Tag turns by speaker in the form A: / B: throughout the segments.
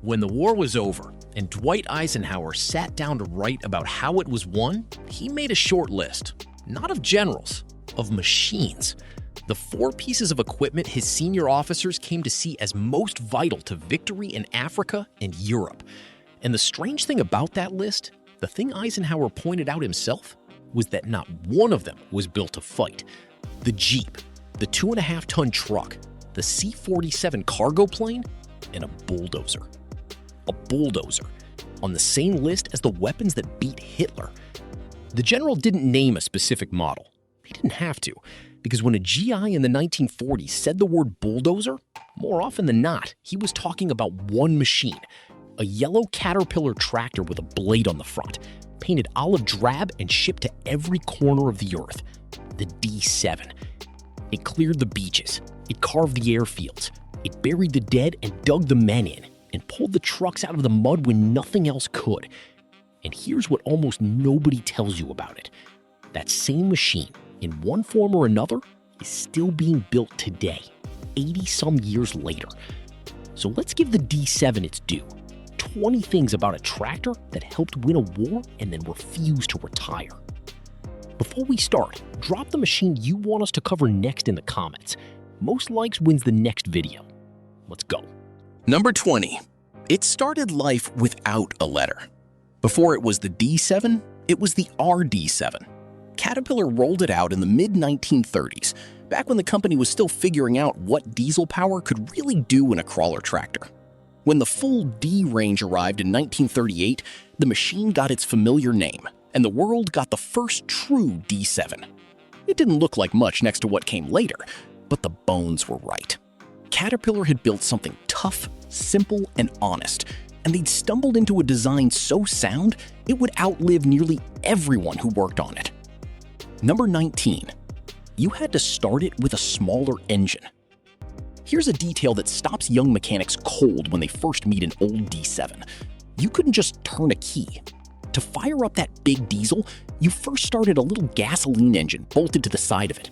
A: When the war was over and Dwight Eisenhower sat down to write about how it was won, he made a short list, not of generals, of machines. The 4 pieces of equipment his senior officers came to see as most vital to victory in Africa and Europe. And the strange thing about that list, the thing Eisenhower pointed out himself, was that not one of them was built to fight. The Jeep, the 2.5-ton truck, the C-47 cargo plane, and a bulldozer. A bulldozer, on the same list as the weapons that beat Hitler. The general didn't name a specific model. He didn't have to, because when a GI in the 1940s said the word bulldozer, more often than not, he was talking about one machine, a yellow Caterpillar tractor with a blade on the front, painted olive drab and shipped to every corner of the earth. The D7. It cleared the beaches, it carved the airfields, it buried the dead and dug the men in, and pulled the trucks out of the mud when nothing else could. And here's what almost nobody tells you about it. That same machine, in one form or another, is still being built today, 80-some years later. So let's give the D7 its due. 20 things about a tractor that helped win a war and then refused to retire. Before we start, drop the machine you want us to cover next in the comments. Most likes wins the next video. Let's go.
B: Number 20. It started life without a letter. Before it was the D7, it was the RD7. Caterpillar rolled it out in the mid-1930s, back when the company was still figuring out what diesel power could really do in a crawler tractor. When the full D range arrived in 1938, the machine got its familiar name, and the world got the first true D7. It didn't look like much next to what came later, but the bones were right. Caterpillar had built something tough, simple, and honest, and they'd stumbled into a design so sound it would outlive nearly everyone who worked on it. Number 19. You had to start it with a smaller engine. Here's a detail that stops young mechanics cold when they first meet an old D7. You couldn't just turn a key. To fire up that big diesel, you first started a little gasoline engine bolted to the side of it.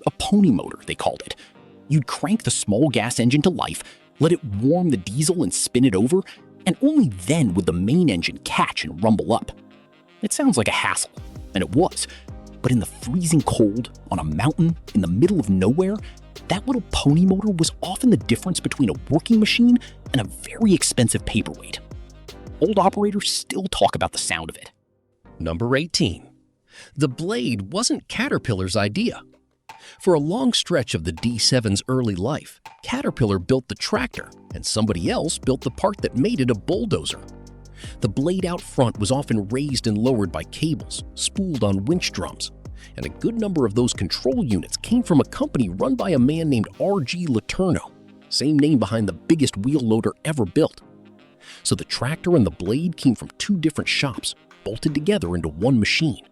B: A pony motor, they called it. You'd crank the small gas engine to life, let it warm the diesel and spin it over, and only then would the main engine catch and rumble up. It sounds like a hassle, and it was. But in the freezing cold, on a mountain, in the middle of nowhere, that little pony motor was often the difference between a working machine and a very expensive paperweight. Old operators still talk about the sound of it.
A: Number 18. The blade wasn't Caterpillar's idea. For a long stretch of the D7's early life, Caterpillar built the tractor, and somebody else built the part that made it a bulldozer. The blade out front was often raised and lowered by cables, spooled on winch drums, and a good number of those control units came from a company run by a man named R.G. LeTourneau, same name behind the biggest wheel loader ever built. So the tractor and the blade came from 2 different shops, bolted together into one machine.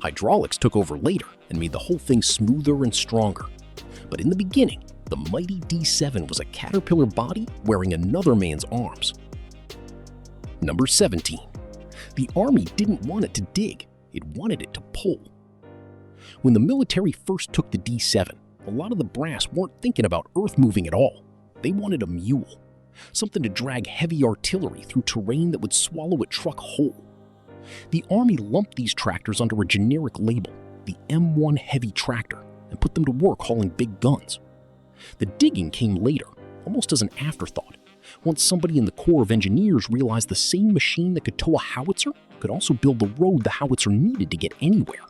A: Hydraulics took over later and made the whole thing smoother and stronger. But in the beginning, the mighty D7 was a Caterpillar body wearing another man's arms. Number 17. The Army didn't want it to dig, it wanted it to pull. When the military first took the D7, a lot of the brass weren't thinking about earth moving at all. They wanted a mule, something to drag heavy artillery through terrain that would swallow a truck whole. The Army lumped these tractors under a generic label, the M1 heavy tractor, and put them to work hauling big guns. The digging came later, almost as an afterthought, once somebody in the Corps of Engineers realized the same machine that could tow a howitzer could also build the road the howitzer needed to get anywhere.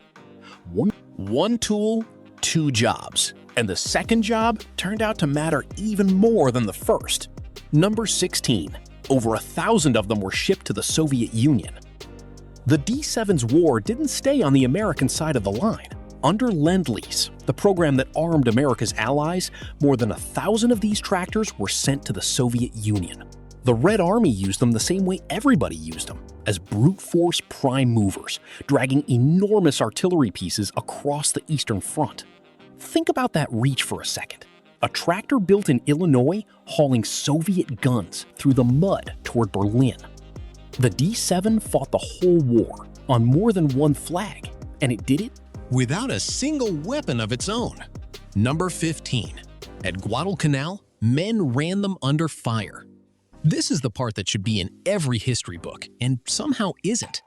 A: One tool, 2 jobs, and the second job turned out to matter even more than the first. Number 16. Over 1,000 of them were shipped to the Soviet Union. The D7's war didn't stay on the American side of the line. Under Lend-Lease, the program that armed America's allies, more than 1,000 of these tractors were sent to the Soviet Union. The Red Army used them the same way everybody used them, as brute force prime movers, dragging enormous artillery pieces across the Eastern Front. Think about that reach for a second. A tractor built in Illinois hauling Soviet guns through the mud toward Berlin. The D7 fought the whole war on more than one flag, and it did it without a single weapon of its own. Number 15. At Guadalcanal, men ran them under fire. This is the part that should be in every history book, and somehow isn't.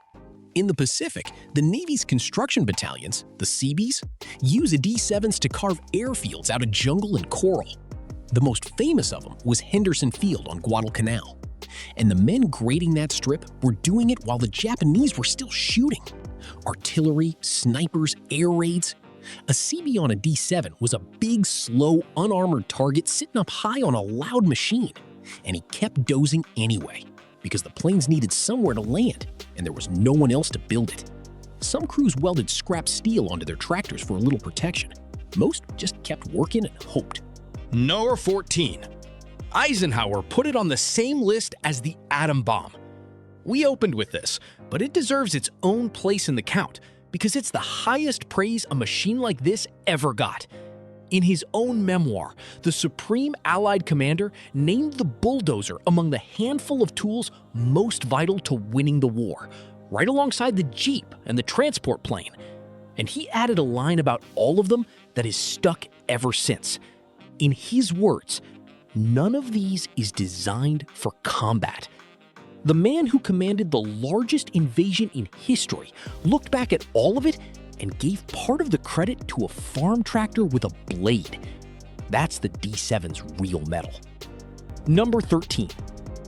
A: In the Pacific, the Navy's construction battalions, the Seabees, use D-7s to carve airfields out of jungle and coral. The most famous of them was Henderson Field on Guadalcanal. And the men grading that strip were doing it while the Japanese were still shooting. Artillery, snipers, air raids. A Seabee on a D-7 was a big, slow, unarmored target sitting up high on a loud machine. And he kept dozing anyway, because the planes needed somewhere to land, and there was no one else to build it. Some crews welded scrap steel onto their tractors for a little protection. Most just kept working and hoped.
C: Number 14. Eisenhower put it on the same list as the atom bomb. We opened with this, but it deserves its own place in the count because it's the highest praise a machine like this ever got. In his own memoir, the Supreme Allied Commander named the Bulldozer among the handful of tools most vital to winning the war, right alongside the Jeep and the transport plane. And he added a line about all of them that has stuck ever since. In his words, "None of these is designed for combat." The man who commanded the largest invasion in history looked back at all of it and gave part of the credit to a farm tractor with a blade. That's the D7's real metal. Number 13.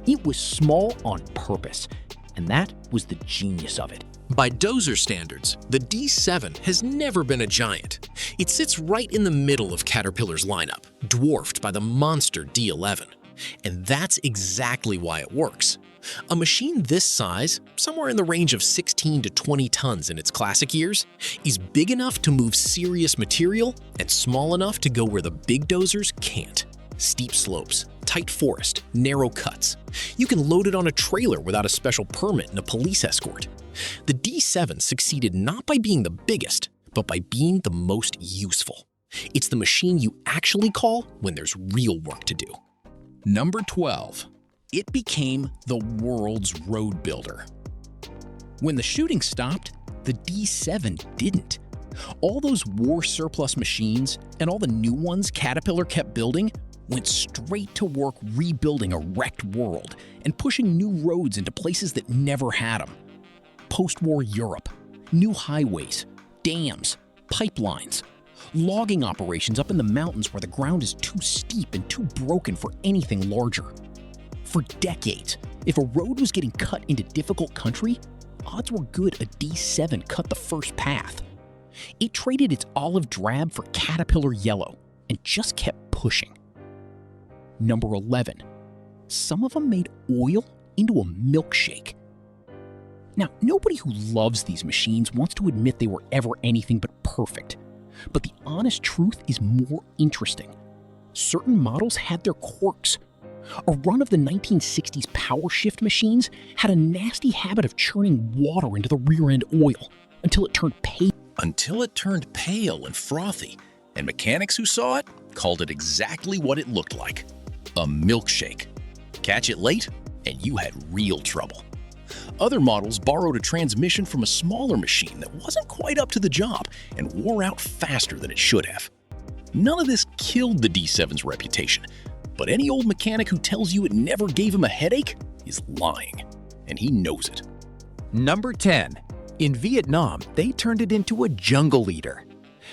C: It was small on purpose, and that was the genius of it.
A: By Dozer standards, the D7 has never been a giant. It sits right in the middle of Caterpillar's lineup, dwarfed by the monster D11. And that's exactly why it works. A machine this size, somewhere in the range of 16 to 20 tons in its classic years, is big enough to move serious material and small enough to go where the big dozers can't. Steep slopes, tight forest, narrow cuts. You can load it on a trailer without a special permit and a police escort. The D7 succeeded not by being the biggest, but by being the most useful. It's the machine you actually call when there's real work to do. Number 12. It became the world's road builder. When the shooting stopped, the D7 didn't. All those war surplus machines and all the new ones Caterpillar kept building went straight to work rebuilding a wrecked world and pushing new roads into places that never had them. Post-war Europe, new highways, dams, pipelines, logging operations up in the mountains where the ground is too steep and too broken for anything larger. For decades, if a road was getting cut into difficult country, odds were good a D7 cut the first path. It traded its olive drab for Caterpillar yellow and just kept pushing. Number 11. Some of them made oil into a milkshake. Now, nobody who loves these machines wants to admit they were ever anything but perfect. But the honest truth is more interesting. Certain models had their quirks. A run of the 1960s power shift machines had a nasty habit of churning water into the rear-end oil until it turned pale.
B: And frothy, and mechanics who saw it called it exactly what it looked like: a milkshake. Catch it late, and you had real trouble. Other models borrowed a transmission from a smaller machine that wasn't quite up to the job and wore out faster than it should have. None of this killed the D7's reputation, but any old mechanic who tells you it never gave him a headache is lying, and he knows it.
C: Number 10. In Vietnam, they turned it into a jungle eater.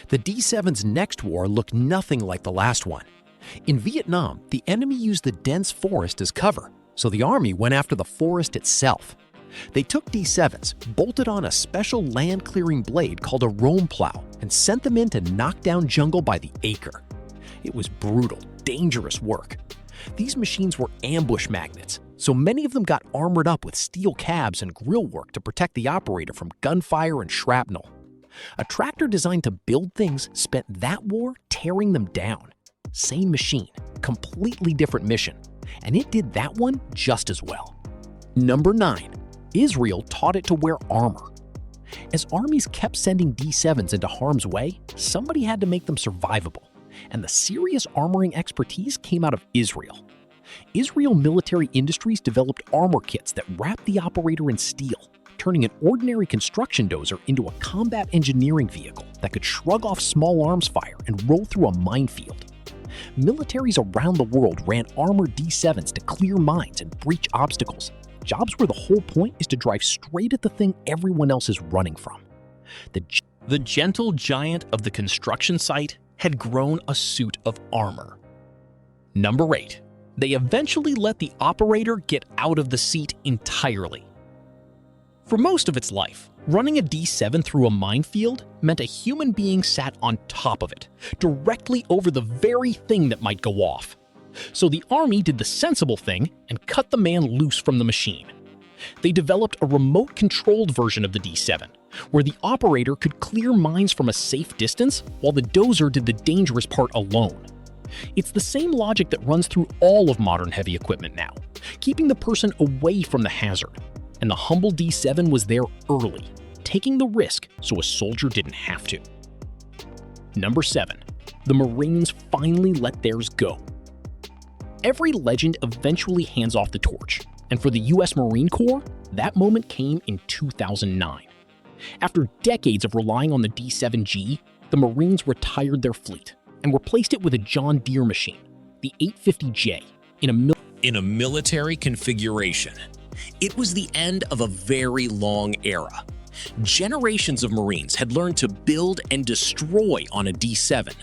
C: The D7's next war looked nothing like the last one. In Vietnam, the enemy used the dense forest as cover, so the army went after the forest itself. They took D7s, bolted on a special land-clearing blade called a roam plow, and sent them in to knock down jungle by the acre. It was brutal, dangerous work. These machines were ambush magnets, so many of them got armored up with steel cabs and grill work to protect the operator from gunfire and shrapnel. A tractor designed to build things spent that war tearing them down. Same machine, completely different mission, and it did that one just as well. Number 9. Israel taught it to wear armor. As armies kept sending D7s into harm's way, somebody had to make them survivable, and the serious armoring expertise came out of Israel. Israel Military Industries developed armor kits that wrapped the operator in steel, turning an ordinary construction dozer into a combat engineering vehicle that could shrug off small arms fire and roll through a minefield. Militaries around the world ran armored D7s to clear mines and breach obstacles, jobs where the whole point is to drive straight at the thing everyone else is running from.
B: The gentle giant of the construction site had grown a suit of armor. Number 8. They eventually let the operator get out of the seat entirely. For most of its life, running a D7 through a minefield meant a human being sat on top of it, directly over the very thing that might go off. So the Army did the sensible thing and cut the man loose from the machine. They developed a remote-controlled version of the D7, where the operator could clear mines from a safe distance while the Dozer did the dangerous part alone. It's the same logic that runs through all of modern heavy equipment now, keeping the person away from the hazard. And the humble D7 was there early, taking the risk so a soldier didn't have to. Number 7. The Marines finally let theirs go. Every legend eventually hands off the torch, and for the US Marine Corps, that moment came in 2009. After decades of relying on the D7G, the Marines retired their fleet and replaced it with a John Deere machine, the 850J, in a military configuration. It was the end of a very long era. Generations of Marines had learned to build and destroy on a D7.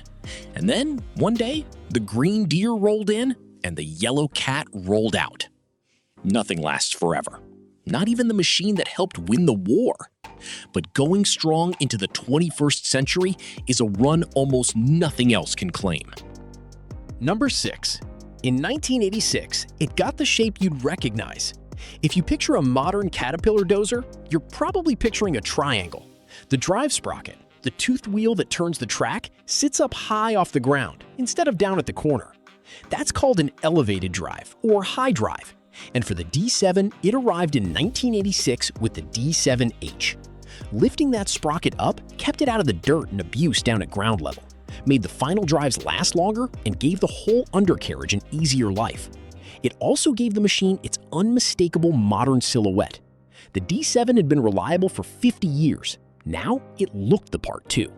B: And then, one day, the green deer rolled in and the yellow cat rolled out. Nothing lasts forever. Not even the machine that helped win the war. But going strong into the 21st century is a run almost nothing else can claim.
C: Number 6. In 1986, it got the shape you'd recognize. If you picture a modern Caterpillar dozer, you're probably picturing a triangle. The drive sprocket, the toothed wheel that turns the track, sits up high off the ground instead of down at the corner. That's called an elevated drive or high drive. And for the D7, it arrived in 1986 with the D7H. Lifting that sprocket up kept it out of the dirt and abuse down at ground level, made the final drives last longer, and gave the whole undercarriage an easier life. It also gave the machine its unmistakable modern silhouette. The D7 had been reliable for 50 years. Now it looked the part too.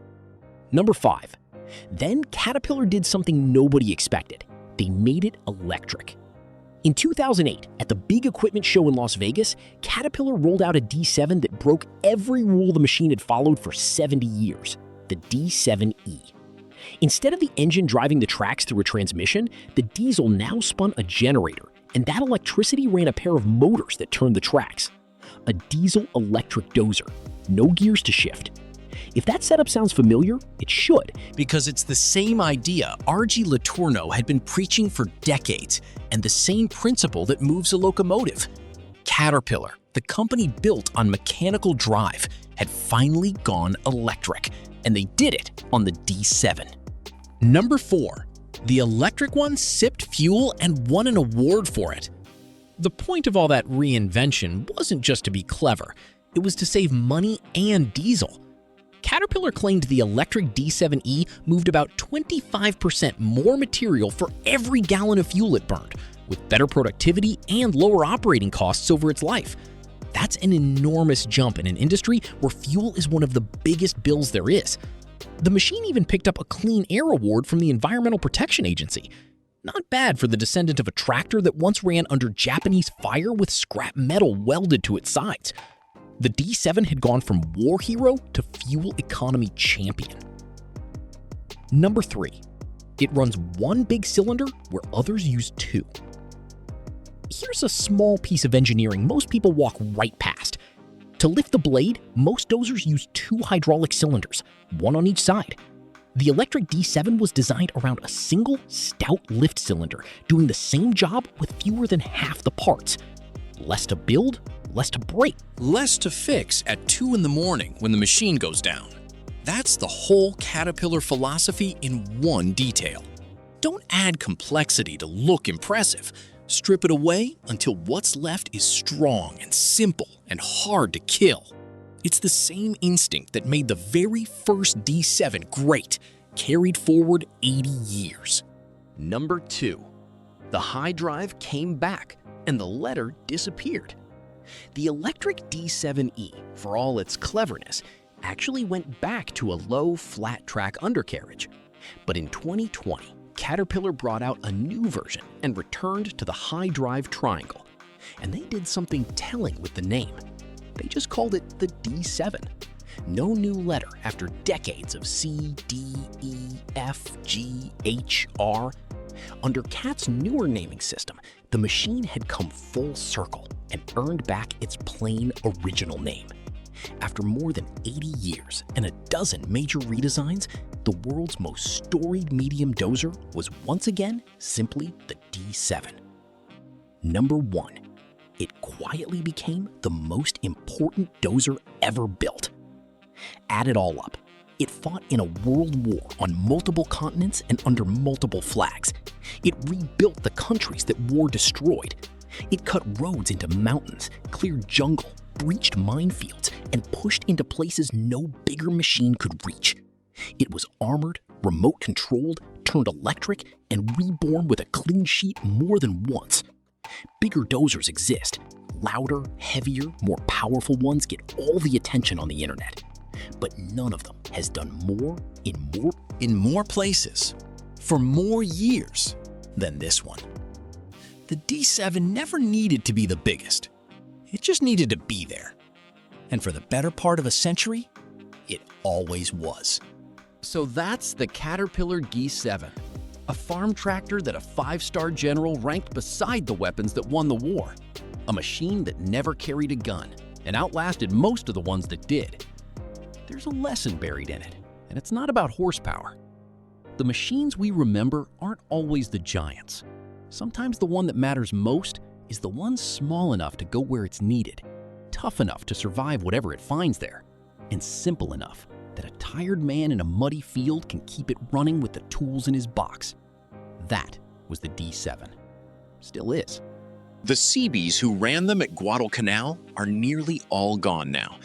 C: Number 5. Then Caterpillar did something nobody expected. They made it electric. In 2008, at the big equipment show in Las Vegas, Caterpillar rolled out a D7 that broke every rule the machine had followed for 70 years, the D7E. Instead of the engine driving the tracks through a transmission, the diesel now spun a generator, and that electricity ran a pair of motors that turned the tracks. A diesel-electric dozer, no gears to shift. If that setup sounds familiar, it should.
B: Because it's the same idea LeTourneau had been preaching for decades, and the same principle that moves a locomotive. Caterpillar, the company built on mechanical drive, had finally gone electric, and they did it on the D7. Number 4. The electric one sipped fuel and won an award for it. The point of all that reinvention wasn't just to be clever, it was to save money and diesel. Caterpillar claimed the electric D7E moved about 25% more material for every gallon of fuel it burned, with better productivity and lower operating costs over its life. That's an enormous jump in an industry where fuel is one of the biggest bills there is. The machine even picked up a Clean Air Award from the Environmental Protection Agency. Not bad for the descendant of a tractor that once ran under Japanese fire with scrap metal welded to its sides. The D7 had gone from war hero to fuel economy champion. Number 3. It runs one big cylinder where others use two. Here's a small piece of engineering most people walk right past. To lift the blade, most dozers use two hydraulic cylinders, one on each side. The electric D7 was designed around a single, stout lift cylinder, doing the same job with fewer than half the parts. Less to build, less to break. Less to fix at 2 in the morning when the machine goes down. That's the whole Caterpillar philosophy in one detail. Don't add complexity to look impressive. Strip it away until what's left is strong and simple and hard to kill. It's the same instinct that made the very first D7 great, carried forward 80 years.
C: Number 2. The high drive came back and the letter disappeared. The electric D7E, for all its cleverness, actually went back to a low, flat track undercarriage. But in 2020,
A: Caterpillar brought out a new version and returned to the high drive triangle. And they did something telling with the name. They just called it the D7. No new letter after decades of C, D, E, F, G, H, R. Under Cat's newer naming system, the machine had come full circle and earned back its plain original name. After more than 80 years and a dozen major redesigns, the world's most storied medium dozer was once again simply the D7. Number 1. It quietly became the most important dozer ever built. Add it all up. It fought in a world war on multiple continents and under multiple flags. It rebuilt the countries that war destroyed. It cut roads into mountains, cleared jungle, breached minefields, and pushed into places no bigger machine could reach. It was armored, remote-controlled, turned electric, and reborn with a clean sheet more than once. Bigger dozers exist. Louder, heavier, more powerful ones get all the attention on the internet. But none of them has done more in more places for more years than this one. The D7 never needed to be the biggest. It just needed to be there. And for the better part of a century, it always was.
C: So that's the Caterpillar D7, a farm tractor that a 5-star general ranked beside the weapons that won the war, a machine that never carried a gun and outlasted most of the ones that did. There's a lesson buried in it, and it's not about horsepower. The machines we remember aren't always the giants. Sometimes the one that matters most is the one small enough to go where it's needed, tough enough to survive whatever it finds there, and simple enough that a tired man in a muddy field can keep it running with the tools in his box. That was the D7. Still is.
B: The Seabees who ran them at Guadalcanal are nearly all gone now.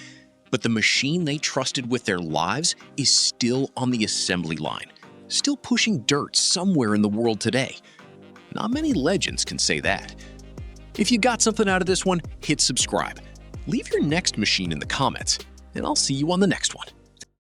B: But the machine they trusted with their lives is still on the assembly line, still pushing dirt somewhere in the world today. Not many legends can say that. If you got something out of this one, hit subscribe. Leave your next machine in the comments, and I'll see you on the next one.